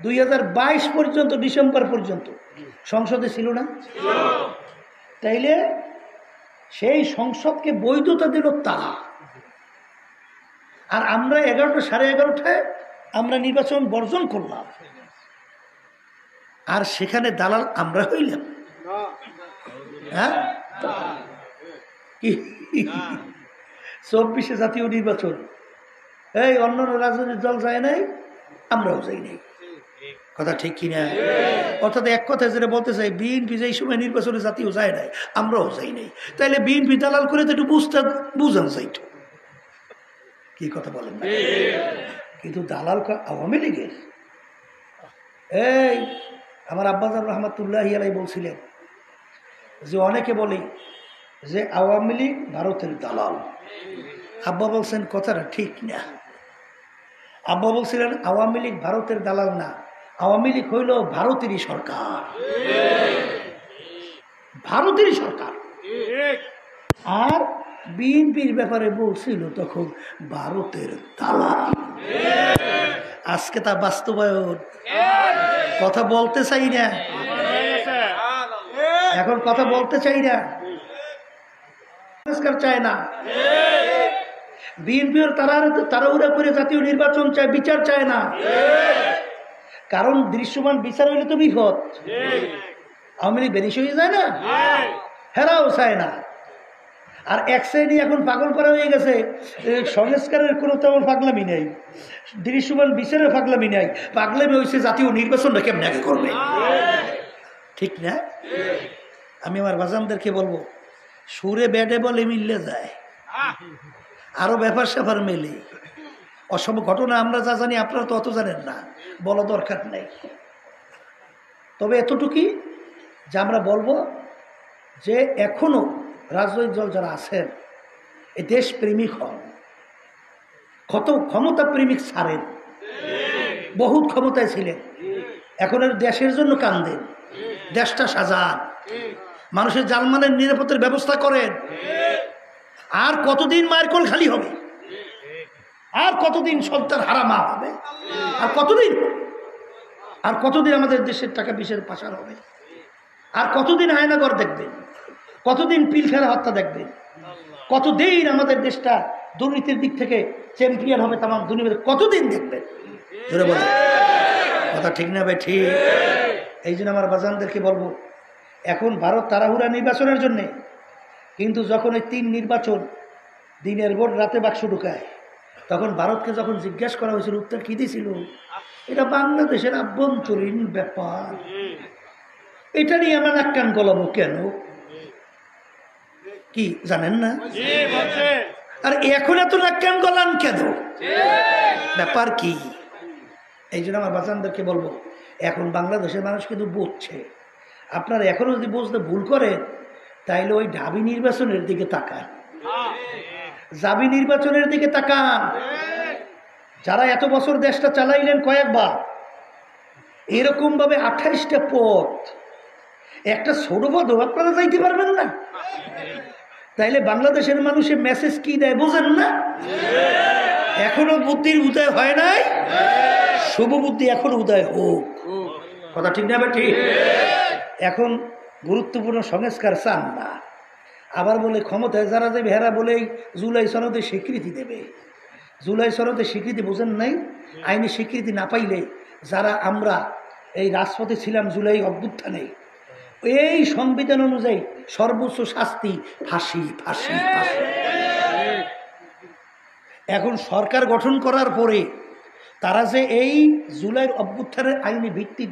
2022 পর্যন্ত, ডিসেম্বর পর্যন্ত সংসদে ছিল না? তাইলে সেই সংসদকে বৈধতা দিল তারা, আর আমরা 11টা সাড়ে 11টায় আমরা নির্বাচন বর্জন করলাম, আর সেখানে দালাল আমরা হইলাম। হ্যাঁ, 24-এ জাতীয় নির্বাচন, এই অন্যান্য রাজনৈতিক দল যায় নাই, আমরাও যাই নাই। কথা ঠিক কিনা? অর্থাৎ এক কথায় যেটা বলতে চাই, বিএনপি যেই সময় নির্বাচনে জাতীয় যায় নাই, আমরাও যাই নাই। তাইলে বিএনপি দালাল করে তো একটু বুঝান চাইতো, কি কথা বলেন না? কিন্তু দালাল আওয়ামী লীগের। এই আমার আব্বাজান রহমাতুল্লাহি আলাইহি বলছিলেন যে অনেকে বলে যে আওয়ামী লীগ ভারতের দালাল। আব্বা বলছেন কথাটা ঠিক না। আব্বা বলছিলেন আওয়ামী লীগ ভারতের দালাল না, আওয়ামী লীগ হইল ভারতেরই সরকার, ভারতেরই সরকার। আর বিএনপির ব্যাপারে বলছিল তখন ভারতের দালাল। আজকে তা বাস্তবায়ন। কথা বলতে চাই না, এখন কথা বলতে চাই না, চায় না। বিএনপির তাড়াহুড়া করে জাতীয় নির্বাচন চায়, বিচার চায় না। কারণ দৃশ্যমান বিচার হইলে তো বিপদ। আওয়ামী লীগ বেরিয়ে হয়ে যায় না, হেরাও চায় না। আর এক শ্রেণী এখন পাগল করা হয়ে গেছে, সংস্কারের কোনো তেমন পাগলামি নেই, দৃশ্যমান বিচারের পাগলামি নেই, পাগলামি হয়েছে জাতীয় নির্বাচনটা কেমন আগে করবে। ঠিক না? আমি আমার বাজানদেরকে বলবো, সুরে ব্যাডে বলে মিললে যায়, আরো ব্যাপার স্যাপার মেলে। অসম ঘটনা আমরা যা জানি আপনারা তো অত জানেন না, বলা দরকার নেই। তবে এতটুকুই যে আমরা বলবো যে এখনো রাজনৈতিক দল যারা আছেন এ দেশ প্রেমিক হন, কত ক্ষমতা প্রেমিক ছাড়েন, বহুত ক্ষমতায় ছিলেন, এখন আর দেশের জন্য কান্দেন, দেশটা সাজান, মানুষের জানমালের নিরাপত্তার ব্যবস্থা করেন। আর কতদিন মায়ের কোল খালি হবে, আর কতদিন সন্তান হারা মা হবে, আর কতদিন আমাদের দেশের টাকা বিষের পাচার হবে, আর কতদিন আয়নাগর দেখবেন, কতদিন পিলখানা হত্যা দেখবেন, কতদিন আমাদের দেশটা দুর্নীতির দিক থেকে চ্যাম্পিয়ন হবে তামাম দুনিয়াতে, কতদিন দেখবেন? জোরে বলে কথা ঠিক না ভাই? ঠিক। এই জন্য আমার বাজানদেরকে বলবো, এখন ভারত তাড়াহুড়া নির্বাচনের জন্যে, কিন্তু যখন এই 3 নির্বাচন দিনের ভোট রাতে বাক্স ঢুকায়, তখন ভারতকে যখন জিজ্ঞাসা করা হয়েছিল উত্তর কি দিয়েছিল? এটা বাংলাদেশের আভ্যন্তরীণ ব্যাপার, এটা নিয়ে আমরা নাক কান গলাবো কেন? কি জানেন না? আর এখন এত নাক কান গলান কেন? ব্যাপার কি? এই জন্য আমার বাচ্চাদেরকে বলবো, এখন বাংলাদেশের মানুষ কিন্তু বুঝছে। আপনারা এখনো যদি বুঝতে ভুল করেন, তাইলে ওই ঢাবি নির্বাচনের দিকে তাকান, জাবি নির্বাচনের দিকে তাকান। যারা এত বছর দেশটা চালাইলেন কয়েকবার, এরকম ভাবে 28টা পথ, একটা ছোট পদও আপনারা যাইতে পারবেন না। তাইলে বাংলাদেশের মানুষের মেসেজ কি দেয় বোঝেন না? এখনো বুদ্ধির উদয় হয় নাই, শুভ বুদ্ধি এখনো উদয় হোক। কথা ঠিক না বেটি? এখন গুরুত্বপূর্ণ সংস্কার চান না, আবার বলে ক্ষমতায় যারা যাবে হেরা বলেই জুলাই সনদে স্বীকৃতি দেবে। জুলাই সনদে স্বীকৃতি বোঝেন নাই? আইনি স্বীকৃতি না পাইলে যারা আমরা এই রাজপথে ছিলাম জুলাই অভ্যুত্থানে, এই সংবিধান অনুযায়ী সর্বোচ্চ শাস্তি ফাঁসি, ফাঁসি, ফাঁসি। এখন সরকার গঠন করার পরে তারা যে এই জুলাইয়ের অভ্যুত্থানের আইনি ভিত্তি